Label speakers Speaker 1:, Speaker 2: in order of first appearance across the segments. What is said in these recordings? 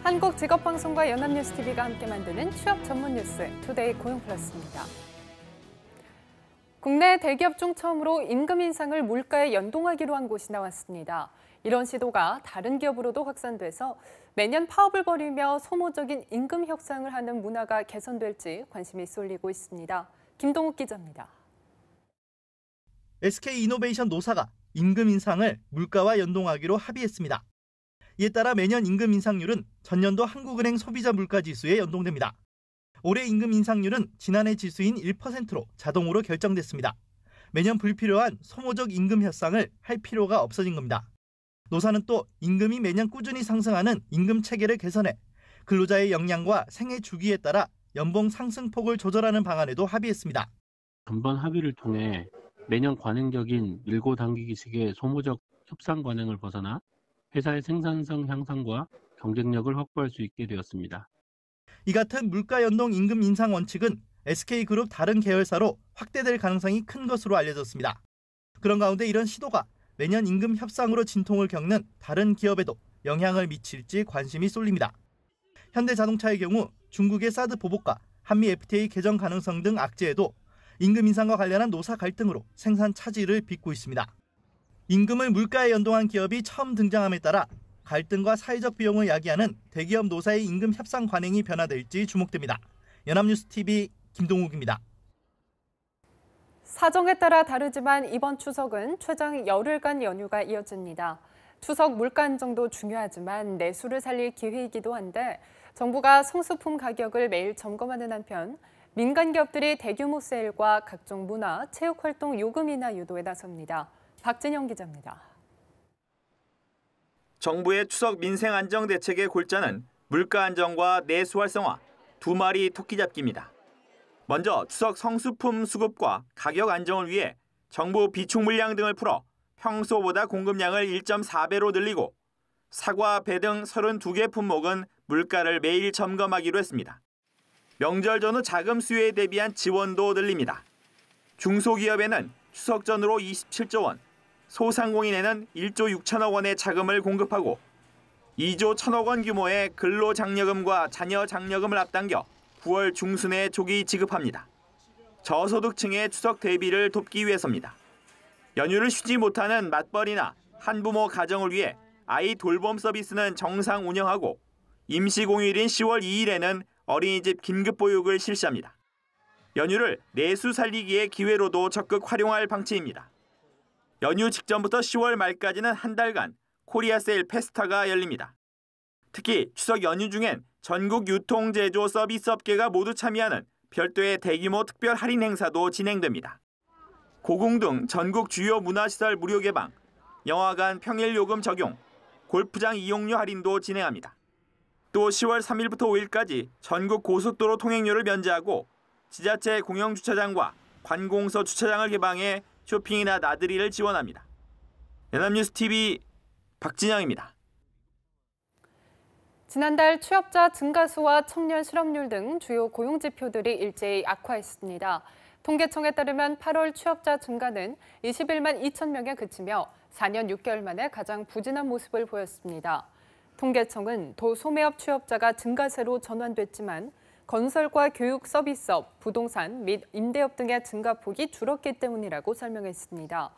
Speaker 1: 한국직업방송과 연합뉴스TV가 함께 만드는 취업 전문 뉴스 투데이 고용플러스입니다. 국내 대기업 중 처음으로 임금 인상을 물가에 연동하기로 한 곳이 나왔습니다. 이런 시도가 다른 기업으로도 확산돼서 매년 파업을 벌이며 소모적인 임금 협상을 하는 문화가 개선될지 관심이 쏠리고 있습니다. 김동욱 기자입니다.
Speaker 2: SK이노베이션 노사가 임금 인상을 물가와 연동하기로 합의했습니다. 이에 따라 매년 임금 인상률은 전년도 한국은행 소비자 물가지수에 연동됩니다. 올해 임금 인상률은 지난해 지수인 1%로 자동으로 결정됐습니다. 매년 불필요한 소모적 임금 협상을 할 필요가 없어진 겁니다. 노사는 또 임금이 매년 꾸준히 상승하는 임금 체계를 개선해 근로자의 역량과 생애 주기에 따라 연봉 상승폭을 조절하는 방안에도 합의했습니다.
Speaker 3: 전번 합의를 통해 매년 관행적인 밀고 당기기식의 소모적 협상 관행을 벗어나 회사의 생산성 향상과 경쟁력을 확보할 수 있게 되었습니다.
Speaker 2: 이 같은 물가 연동 임금 인상 원칙은 SK그룹 다른 계열사로 확대될 가능성이 큰 것으로 알려졌습니다. 그런 가운데 이런 시도가 매년 임금 협상으로 진통을 겪는 다른 기업에도 영향을 미칠지 관심이 쏠립니다. 현대자동차의 경우 중국의 사드 보복과 한미 FTA 개정 가능성 등 악재에도 임금 인상과 관련한 노사 갈등으로 생산 차질을 빚고 있습니다. 임금을 물가에 연동한 기업이 처음 등장함에 따라 갈등과 사회적 비용을 야기하는 대기업 노사의 임금 협상 관행이 변화될지 주목됩니다. 연합뉴스TV 김동욱입니다.
Speaker 1: 사정에 따라 다르지만 이번 추석은 최장 열흘간 연휴가 이어집니다. 추석 물가 안정도 중요하지만 내수를 살릴 기회이기도 한데 정부가 성수품 가격을 매일 점검하는 한편 민간 기업들이 대규모 세일과 각종 문화, 체육활동 요금 인하 유도에 나섭니다. 박진영 기자입니다.
Speaker 4: 정부의 추석 민생 안정 대책의 골자는 물가 안정과 내수 활성화, 두 마리 토끼 잡기입니다. 먼저 추석 성수품 수급과 가격 안정을 위해 정부 비축 물량 등을 풀어 평소보다 공급량을 1.4배로 늘리고 사과, 배 등 32개 품목은 물가를 매일 점검하기로 했습니다. 명절 전후 자금 수요에 대비한 지원도 늘립니다. 중소기업에는 추석 전후로 27조 원, 소상공인에는 1조 6천억 원의 자금을 공급하고 2조 1천억 원 규모의 근로장려금과 자녀장려금을 앞당겨 9월 중순에 조기 지급합니다. 저소득층의 추석 대비를 돕기 위해서입니다. 연휴를 쉬지 못하는 맞벌이나 한부모 가정을 위해 아이 돌봄 서비스는 정상 운영하고 임시공휴일인 10월 2일에는 어린이집 긴급보육을 실시합니다. 연휴를 내수 살리기의 기회로도 적극 활용할 방침입니다. 연휴 직전부터 10월 말까지는 한 달간 코리아 세일 페스타가 열립니다. 특히 추석 연휴 중엔 전국 유통, 제조, 서비스 업계가 모두 참여하는 별도의 대규모 특별 할인 행사도 진행됩니다. 고궁 등 전국 주요 문화시설 무료 개방, 영화관 평일 요금 적용, 골프장 이용료 할인도 진행합니다. 또 10월 3일부터 5일까지 전국 고속도로 통행료를 면제하고 지자체 공영주차장과 관공서 주차장을 개방해 쇼핑이나 나들이를 지원합니다. 연합뉴스TV 박진영입니다.
Speaker 1: 지난달 취업자 증가수와 청년 실업률 등 주요 고용 지표들이 일제히 악화했습니다. 통계청에 따르면 8월 취업자 증가는 21만 2천 명에 그치며 4년 6개월 만에 가장 부진한 모습을 보였습니다. 통계청은 도소매업 취업자가 증가세로 전환됐지만 건설과 교육 서비스업, 부동산 및 임대업 등의 증가폭이 줄었기 때문이라고 설명했습니다.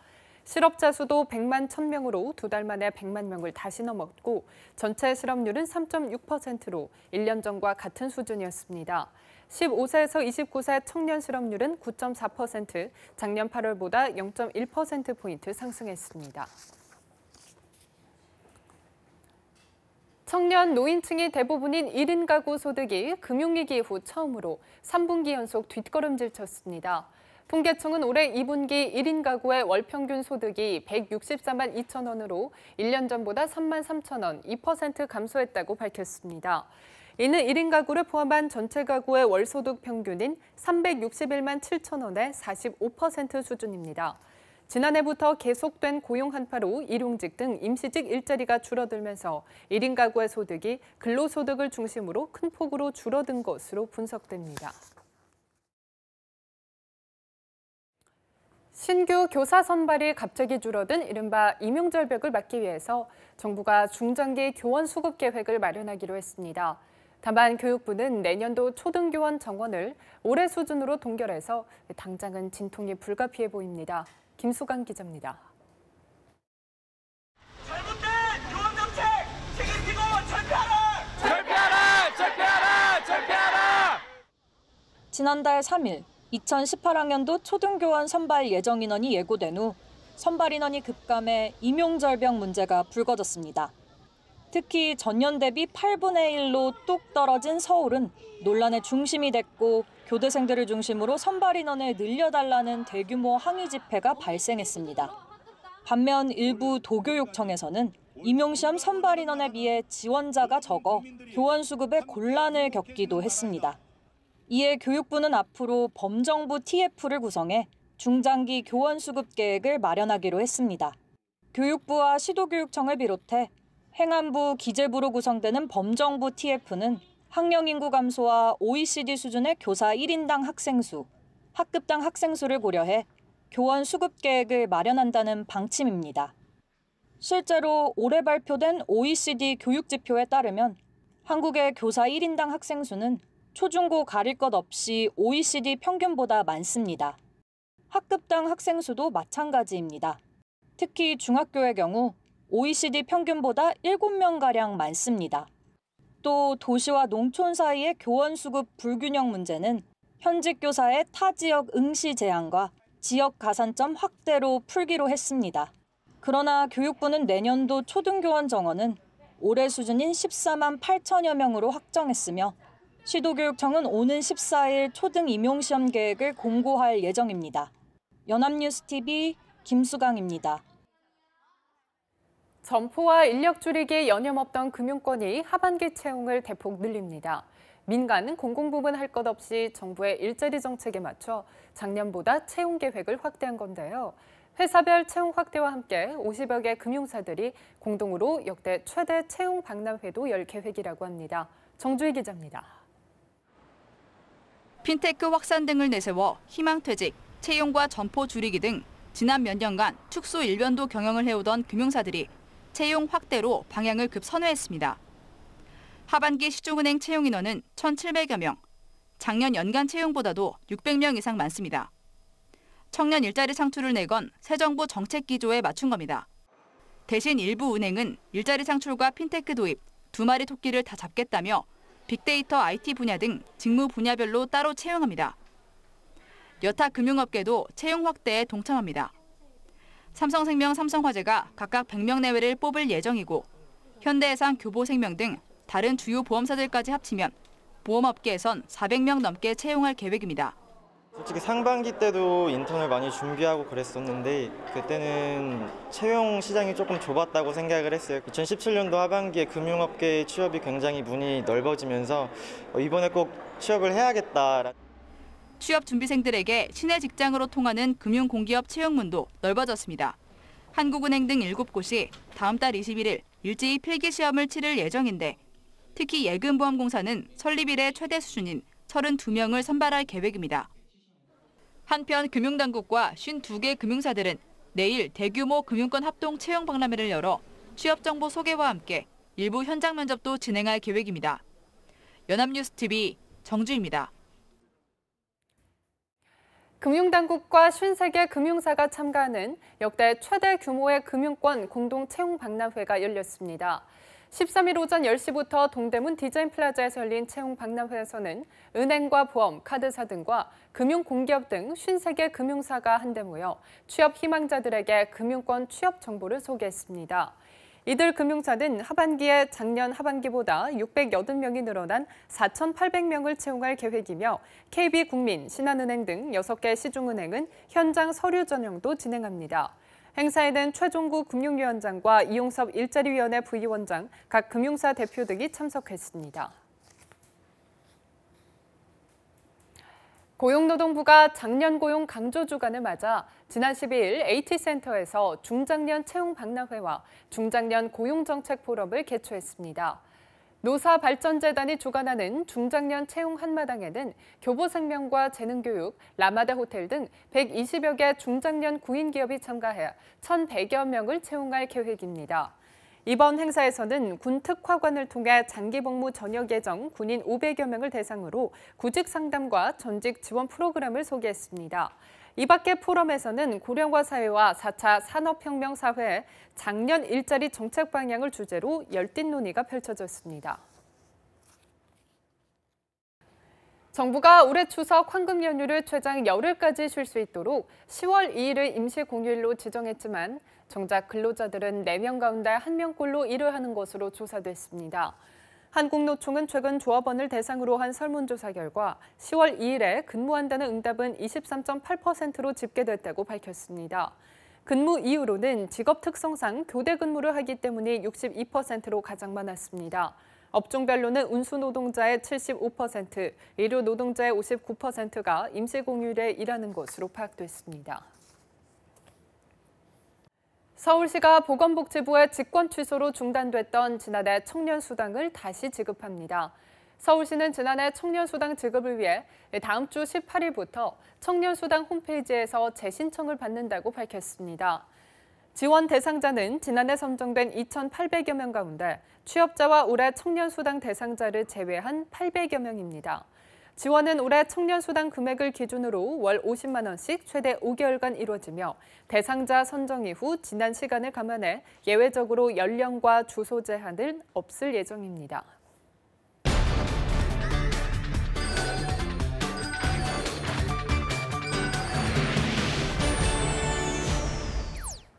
Speaker 1: 실업자 수도 100만 1,000명으로 두 달 만에 100만 명을 다시 넘었고 전체 실업률은 3.6%로 1년 전과 같은 수준이었습니다. 15세에서 29세 청년 실업률은 9.4%, 작년 8월보다 0.1%포인트 상승했습니다. 청년 노인층이 대부분인 1인 가구 소득이 금융위기 이후 처음으로 3분기 연속 뒷걸음질 쳤습니다. 통계청은 올해 2분기 1인 가구의 월 평균 소득이 164만 2천 원으로 1년 전보다 3만 3천 원, 2% 감소했다고 밝혔습니다. 이는 1인 가구를 포함한 전체 가구의 월 소득 평균인 361만 7천 원의 45% 수준입니다. 지난해부터 계속된 고용 한파로 일용직 등 임시직 일자리가 줄어들면서 1인 가구의 소득이 근로소득을 중심으로 큰 폭으로 줄어든 것으로 분석됩니다. 신규 교사 선발이 갑자기 줄어든 이른바 임용절벽을 막기 위해서 정부가 중장기 교원 수급 계획을 마련하기로 했습니다. 다만 교육부는 내년도 초등교원 정원을 올해 수준으로 동결해서 당장은 진통이 불가피해 보입니다. 김수강 기자입니다.
Speaker 5: 잘못된 교원 정책 책임지고 철폐하라! 철폐하라! 철폐하라! 철폐하라!
Speaker 6: 지난달 3일 2018학년도 초등교원 선발 예정 인원이 예고된 후 선발 인원이 급감해 임용절벽 문제가 불거졌습니다. 특히 전년 대비 8분의 1로 뚝 떨어진 서울은 논란의 중심이 됐고 교대생들을 중심으로 선발 인원을 늘려달라는 대규모 항의 집회가 발생했습니다. 반면 일부 도교육청에서는 임용시험 선발 인원에 비해 지원자가 적어 교원 수급에 곤란을 겪기도 했습니다. 이에 교육부는 앞으로 범정부 TF를 구성해 중장기 교원 수급 계획을 마련하기로 했습니다. 교육부와 시도교육청을 비롯해 행안부, 기재부로 구성되는 범정부 TF는 학령 인구 감소와 OECD 수준의 교사 1인당 학생 수, 학급당 학생 수를 고려해 교원 수급 계획을 마련한다는 방침입니다. 실제로 올해 발표된 OECD 교육 지표에 따르면 한국의 교사 1인당 학생 수는 초중고 가릴 것 없이 OECD 평균보다 많습니다. 학급당 학생 수도 마찬가지입니다. 특히 중학교의 경우 OECD 평균보다 7명가량 많습니다. 또 도시와 농촌 사이의 교원 수급 불균형 문제는 현직 교사의 타 지역 응시 제한과 지역 가산점 확대로 풀기로 했습니다. 그러나 교육부는 내년도 초등교원 정원은 올해 수준인 14만 8천여 명으로 확정했으며 시도교육청은 오는 14일 초등 임용시험 계획을 공고할 예정입니다. 연합뉴스TV 김수강입니다.
Speaker 1: 점포와 인력 줄이기에 여념없던 금융권이 하반기 채용을 대폭 늘립니다. 민간, 공공부문 할 것 없이 정부의 일자리 정책에 맞춰 작년보다 채용 계획을 확대한 건데요. 회사별 채용 확대와 함께 50여 개 금융사들이 공동으로 역대 최대 채용 박람회도 열 계획이라고 합니다. 정주희 기자입니다.
Speaker 7: 핀테크 확산 등을 내세워 희망퇴직, 채용과 점포 줄이기 등 지난 몇 년간 축소 일변도 경영을 해오던 금융사들이 채용 확대로 방향을 급선회했습니다. 하반기 시중은행 채용 인원은 1,700여 명, 작년 연간 채용보다도 600명 이상 많습니다. 청년 일자리 창출을 내건 새 정부 정책 기조에 맞춘 겁니다. 대신 일부 은행은 일자리 창출과 핀테크 도입, 두 마리 토끼를 다 잡겠다며 빅데이터 IT 분야 등 직무 분야별로 따로 채용합니다. 여타 금융업계도 채용 확대에 동참합니다. 삼성생명, 삼성화재가 각각 100명 내외를 뽑을 예정이고 현대해상, 교보생명 등 다른 주요 보험사들까지 합치면 보험업계에선 400명 넘게 채용할 계획입니다.
Speaker 8: 솔직히 상반기 때도 인턴을 많이 준비하고 그랬었는데 그때는 채용 시장이 조금 좁았다고 생각을 했어요. 2017년도 하반기에 금융업계 취업이 굉장히 문이 넓어지면서 이번에 꼭 취업을 해야겠다.
Speaker 7: 취업 준비생들에게 시내 직장으로 통하는 금융공기업 채용문도 넓어졌습니다. 한국은행 등 7곳이 다음 달 21일 일제히 필기시험을 치를 예정인데 특히 예금보험공사는 설립 이래 최대 수준인 32명을 선발할 계획입니다. 한편 금융당국과 52개 금융사들은 내일 대규모 금융권 합동 채용 박람회를 열어 취업 정보 소개와 함께 일부 현장 면접도 진행할 계획입니다. 연합뉴스TV 정주입니다.
Speaker 1: 금융당국과 53개 금융사가 참가하는 역대 최대 규모의 금융권 공동 채용 박람회가 열렸습니다. 13일 오전 10시부터 동대문 디자인플라자에서 열린 채용 박람회에서는 은행과 보험, 카드사 등과 금융공기업 등 53개 금융사가 한데 모여 취업 희망자들에게 금융권 취업 정보를 소개했습니다. 이들 금융사는 하반기에 작년 하반기보다 680명이 늘어난 4,800명을 채용할 계획이며 KB국민, 신한은행 등 6개 시중은행은 현장 서류 전형도 진행합니다. 행사에는 최종구 금융위원장과 이용섭 일자리위원회 부위원장, 각 금융사 대표 등이 참석했습니다. 고용노동부가 작년 고용 강조 주간을 맞아 지난 12일 AT센터에서 중장년 채용 박람회와 중장년 고용정책 포럼을 개최했습니다. 노사발전재단이 주관하는 중장년 채용 한마당에는 교보생명과 재능교육, 라마다 호텔 등 120여 개 중장년 구인 기업이 참가해 1,100여 명을 채용할 계획입니다. 이번 행사에서는 군 특화관을 통해 장기 복무 전역 예정 군인 500여 명을 대상으로 구직 상담과 전직 지원 프로그램을 소개했습니다. 이 밖에 포럼에서는 고령화 사회와 4차 산업혁명 사회의 장년 일자리 정책 방향을 주제로 열띤 논의가 펼쳐졌습니다. 정부가 올해 추석 황금 연휴를 최장 열흘까지 쉴 수 있도록 10월 2일을 임시 공휴일로 지정했지만 정작 근로자들은 4명 가운데 1명꼴로 일을 하는 것으로 조사됐습니다. 한국노총은 최근 조합원을 대상으로 한 설문조사 결과 10월 2일에 근무한다는 응답은 23.8%로 집계됐다고 밝혔습니다. 근무 이유로는 직업 특성상 교대 근무를 하기 때문이 62%로 가장 많았습니다. 업종별로는 운수 노동자의 75%, 의료 노동자의 59%가 임시공휴일에 일하는 것으로 파악됐습니다. 서울시가 보건복지부의 직권 취소로 중단됐던 지난해 청년수당을 다시 지급합니다. 서울시는 지난해 청년수당 지급을 위해 다음 주 18일부터 청년수당 홈페이지에서 재신청을 받는다고 밝혔습니다. 지원 대상자는 지난해 선정된 2,800여 명 가운데 취업자와 올해 청년수당 대상자를 제외한 800여 명입니다. 지원은 올해 청년수당 금액을 기준으로 월 50만 원씩 최대 5개월간 이루어지며 대상자 선정 이후 지난 시간을 감안해 예외적으로 연령과 주소 제한은 없을 예정입니다.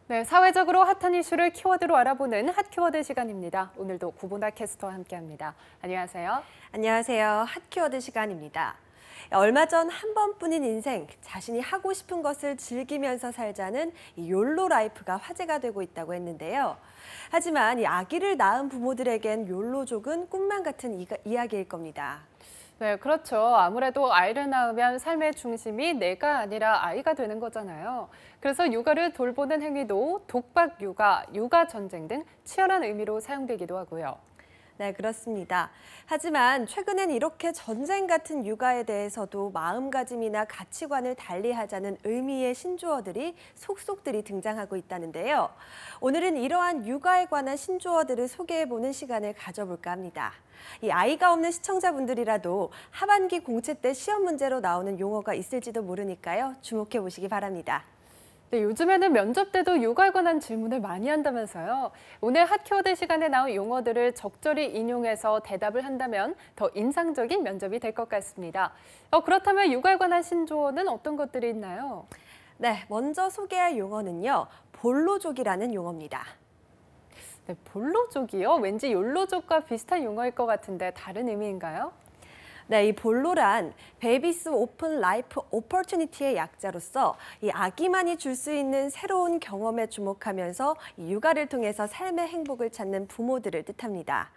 Speaker 1: 네, 사회적으로 핫한 이슈를 키워드로 알아보는 핫키워드 시간입니다. 오늘도 구본아 캐스터와 함께합니다. 안녕하세요.
Speaker 9: 안녕하세요. 핫키워드 시간입니다. 얼마 전 한 번뿐인 인생, 자신이 하고 싶은 것을 즐기면서 살자는 이 욜로 라이프가 화제가 되고 있다고 했는데요. 하지만 이 아기를 낳은 부모들에겐 욜로족은 꿈만 같은 이야기일 겁니다.
Speaker 1: 네, 그렇죠. 아무래도 아이를 낳으면 삶의 중심이 내가 아니라 아이가 되는 거잖아요. 그래서 육아를 돌보는 행위도 독박 육아, 육아 전쟁 등 치열한 의미로 사용되기도 하고요.
Speaker 9: 네, 그렇습니다. 하지만 최근엔 이렇게 전쟁 같은 육아에 대해서도 마음가짐이나 가치관을 달리하자는 의미의 신조어들이 속속들이 등장하고 있다는데요. 오늘은 이러한 육아에 관한 신조어들을 소개해보는 시간을 가져볼까 합니다. 이 아이가 없는 시청자분들이라도 하반기 공채 때 시험 문제로 나오는 용어가 있을지도 모르니까요. 주목해 보시기 바랍니다.
Speaker 1: 네, 요즘에는 면접 때도 육아에 관한 질문을 많이 한다면서요. 오늘 핫키워드 시간에 나온 용어들을 적절히 인용해서 대답을 한다면 더 인상적인 면접이 될 것 같습니다. 그렇다면 육아에 관한 신조어는 어떤 것들이 있나요?
Speaker 9: 네, 먼저 소개할 용어는요. 볼로족이라는 용어입니다.
Speaker 1: 네, 볼로족이요? 왠지 욜로족과 비슷한 용어일 것 같은데 다른 의미인가요?
Speaker 9: 네, 이 볼로란 베이비스 오픈 라이프 오퍼튜니티의 약자로서 이 아기만이 줄 수 있는 새로운 경험에 주목하면서 이 육아를 통해서 삶의 행복을 찾는 부모들을 뜻합니다.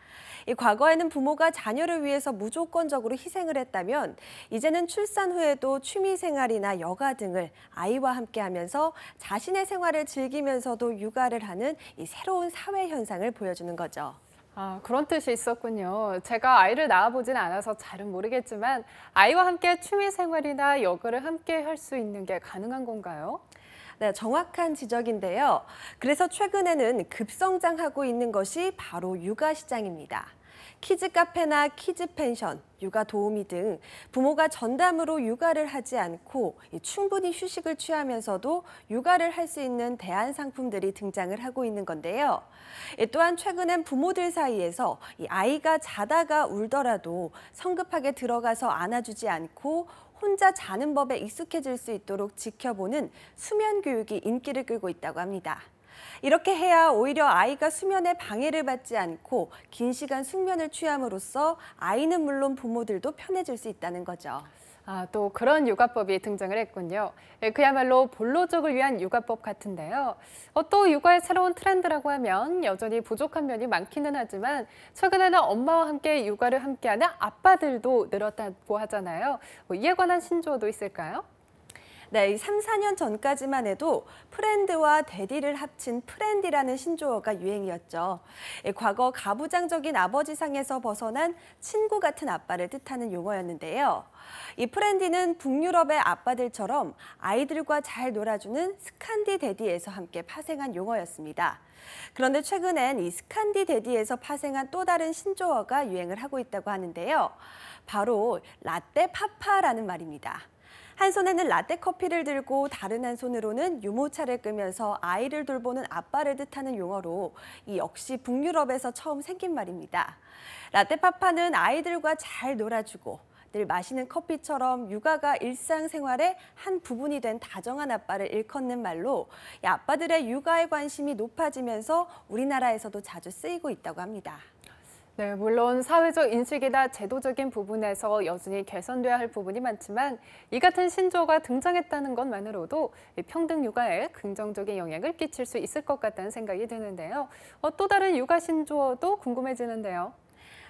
Speaker 9: 이 과거에는 부모가 자녀를 위해서 무조건적으로 희생을 했다면 이제는 출산 후에도 취미 생활이나 여가 등을 아이와 함께 하면서 자신의 생활을 즐기면서도 육아를 하는 이 새로운 사회 현상을 보여주는 거죠.
Speaker 1: 아, 그런 뜻이 있었군요. 제가 아이를 낳아보진 않아서 잘은 모르겠지만 아이와 함께 취미 생활이나 여가를 함께 할 수 있는 게 가능한 건가요?
Speaker 9: 네, 정확한 지적인데요. 그래서 최근에는 급성장하고 있는 것이 바로 육아 시장입니다. 키즈 카페나 키즈 펜션, 육아 도우미 등 부모가 전담으로 육아를 하지 않고 충분히 휴식을 취하면서도 육아를 할 수 있는 대안 상품들이 등장을 하고 있는 건데요. 또한 최근엔 부모들 사이에서 이 아이가 자다가 울더라도 성급하게 들어가서 안아주지 않고 혼자 자는 법에 익숙해질 수 있도록 지켜보는 수면 교육이 인기를 끌고 있다고 합니다. 이렇게 해야 오히려 아이가 수면에 방해를 받지 않고 긴 시간 숙면을 취함으로써 아이는 물론 부모들도 편해질 수 있다는 거죠.
Speaker 1: 아, 또 그런 육아법이 등장을 했군요. 그야말로 볼로족을 위한 육아법 같은데요. 또 육아의 새로운 트렌드라고 하면 여전히 부족한 면이 많기는 하지만 최근에는 엄마와 함께 육아를 함께하는 아빠들도 늘었다고 하잖아요. 이에 관한 신조어도 있을까요?
Speaker 9: 네, 3, 4년 전까지만 해도 프렌드와 데디를 합친 프렌디라는 신조어가 유행이었죠. 과거 가부장적인 아버지상에서 벗어난 친구 같은 아빠를 뜻하는 용어였는데요. 이 프렌디는 북유럽의 아빠들처럼 아이들과 잘 놀아주는 스칸디 데디에서 함께 파생한 용어였습니다. 그런데 최근엔 이 스칸디 데디에서 파생한 또 다른 신조어가 유행을 하고 있다고 하는데요. 바로 라떼 파파라는 말입니다. 한 손에는 라떼 커피를 들고 다른 한 손으로는 유모차를 끄면서 아이를 돌보는 아빠를 뜻하는 용어로 이 역시 북유럽에서 처음 생긴 말입니다. 라떼 파파는 아이들과 잘 놀아주고 늘 마시는 커피처럼 육아가 일상생활의 한 부분이 된 다정한 아빠를 일컫는 말로 이 아빠들의 육아에 관심이 높아지면서 우리나라에서도 자주 쓰이고 있다고 합니다.
Speaker 1: 네, 물론 사회적 인식이나 제도적인 부분에서 여전히 개선돼야 할 부분이 많지만 이 같은 신조어가 등장했다는 것만으로도 평등 육아에 긍정적인 영향을 끼칠 수 있을 것 같다는 생각이 드는데요. 또 다른 육아 신조어도 궁금해지는데요.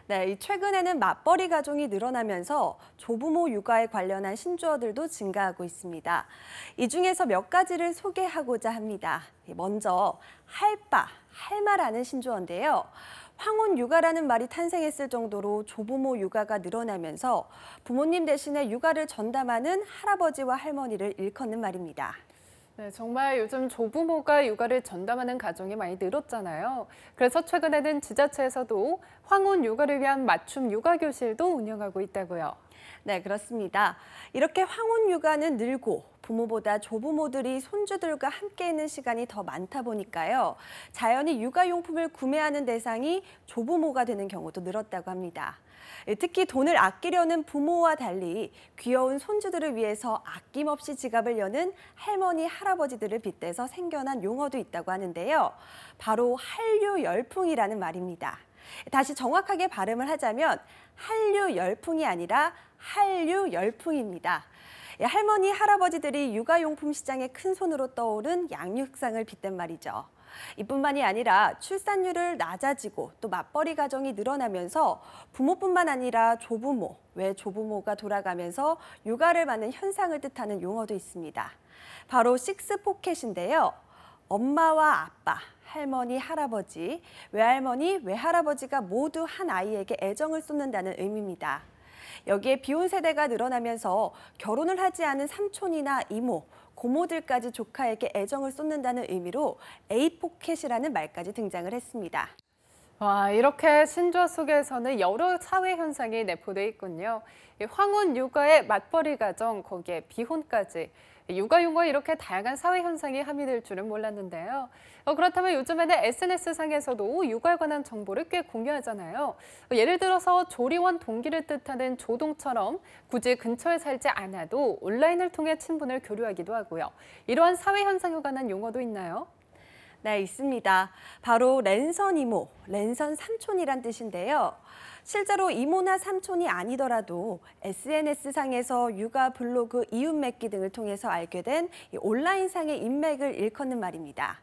Speaker 9: 네, 최근에는 맞벌이 가정이 늘어나면서 조부모 육아에 관련한 신조어들도 증가하고 있습니다. 이 중에서 몇 가지를 소개하고자 합니다. 먼저 할바, 할마라는 신조어인데요. 황혼 육아라는 말이 탄생했을 정도로 조부모 육아가 늘어나면서 부모님 대신에 육아를 전담하는 할아버지와 할머니를 일컫는 말입니다.
Speaker 1: 네, 정말 요즘 조부모가 육아를 전담하는 가정이 많이 늘었잖아요. 그래서 최근에는 지자체에서도 황혼 육아를 위한 맞춤 육아 교실도 운영하고 있다고요.
Speaker 9: 네, 그렇습니다. 이렇게 황혼 육아는 늘고 부모보다 조부모들이 손주들과 함께 있는 시간이 더 많다 보니까요. 자연히 육아용품을 구매하는 대상이 조부모가 되는 경우도 늘었다고 합니다. 특히 돈을 아끼려는 부모와 달리 귀여운 손주들을 위해서 아낌없이 지갑을 여는 할머니, 할아버지들을 빗대서 생겨난 용어도 있다고 하는데요. 바로 한류열풍이라는 말입니다. 다시 정확하게 발음을 하자면 한류열풍이 아니라 한류열풍입니다. 할머니, 할아버지들이 육아용품 시장에 큰 손으로 떠오른 양육상을 빗댄 말이죠. 이뿐만이 아니라 출산율을 낮아지고 또 맞벌이 가정이 늘어나면서 부모뿐만 아니라 조부모, 외조부모가 돌아가면서 육아를 받는 현상을 뜻하는 용어도 있습니다. 바로 식스포켓인데요. 엄마와 아빠, 할머니, 할아버지, 외할머니, 외할아버지가 모두 한 아이에게 애정을 쏟는다는 의미입니다. 여기에 비혼 세대가 늘어나면서 결혼을 하지 않은 삼촌이나 이모, 고모들까지 조카에게 애정을 쏟는다는 의미로 에이포켓이라는 말까지 등장을 했습니다.
Speaker 1: 와, 이렇게 신조어 속에서는 여러 사회 현상이 내포돼 있군요. 황혼 육아의 맞벌이 가정, 거기에 비혼까지. 육아 용어에 이렇게 다양한 사회 현상이 함유될 줄은 몰랐는데요. 그렇다면 요즘에는 SNS상에서도 육아에 관한 정보를 꽤 공유하잖아요. 예를 들어서 조리원 동기를 뜻하는 조동처럼 굳이 근처에 살지 않아도 온라인을 통해 친분을 교류하기도 하고요. 이러한 사회 현상에 관한 용어도 있나요?
Speaker 9: 네, 있습니다. 바로 랜선 이모, 랜선 삼촌이란 뜻인데요. 실제로 이모나 삼촌이 아니더라도 SNS상에서 육아 블로그, 이웃 맺기 등을 통해서 알게 된 온라인상의 인맥을 일컫는 말입니다.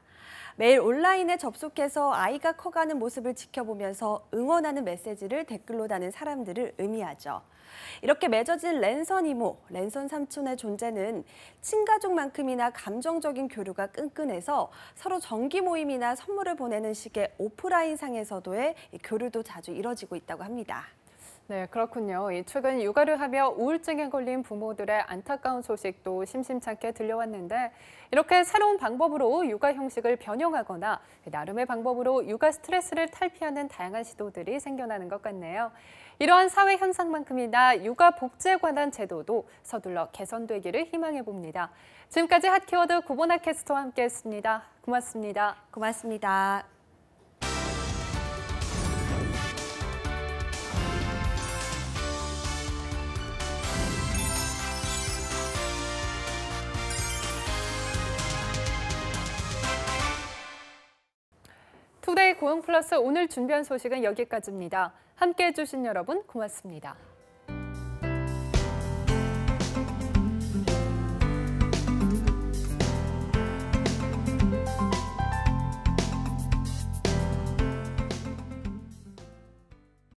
Speaker 9: 매일 온라인에 접속해서 아이가 커가는 모습을 지켜보면서 응원하는 메시지를 댓글로 다는 사람들을 의미하죠. 이렇게 맺어진 랜선 이모, 랜선 삼촌의 존재는 친가족만큼이나 감정적인 교류가 끈끈해서 서로 정기 모임이나 선물을 보내는 식의 오프라인상에서도의 교류도 자주 이뤄지고 있다고 합니다.
Speaker 1: 네, 그렇군요. 최근 육아를 하며 우울증에 걸린 부모들의 안타까운 소식도 심심찮게 들려왔는데 이렇게 새로운 방법으로 육아 형식을 변형하거나 나름의 방법으로 육아 스트레스를 탈피하는 다양한 시도들이 생겨나는 것 같네요. 이러한 사회 현상만큼이나 육아 복지에 관한 제도도 서둘러 개선되기를 희망해 봅니다. 지금까지 핫키워드 고보나 캐스터와 함께했습니다. 고맙습니다.
Speaker 9: 고맙습니다.
Speaker 1: 투데이 고용 플러스 오늘 준비한 소식은 여기까지입니다. 함께해 주신 여러분 고맙습니다.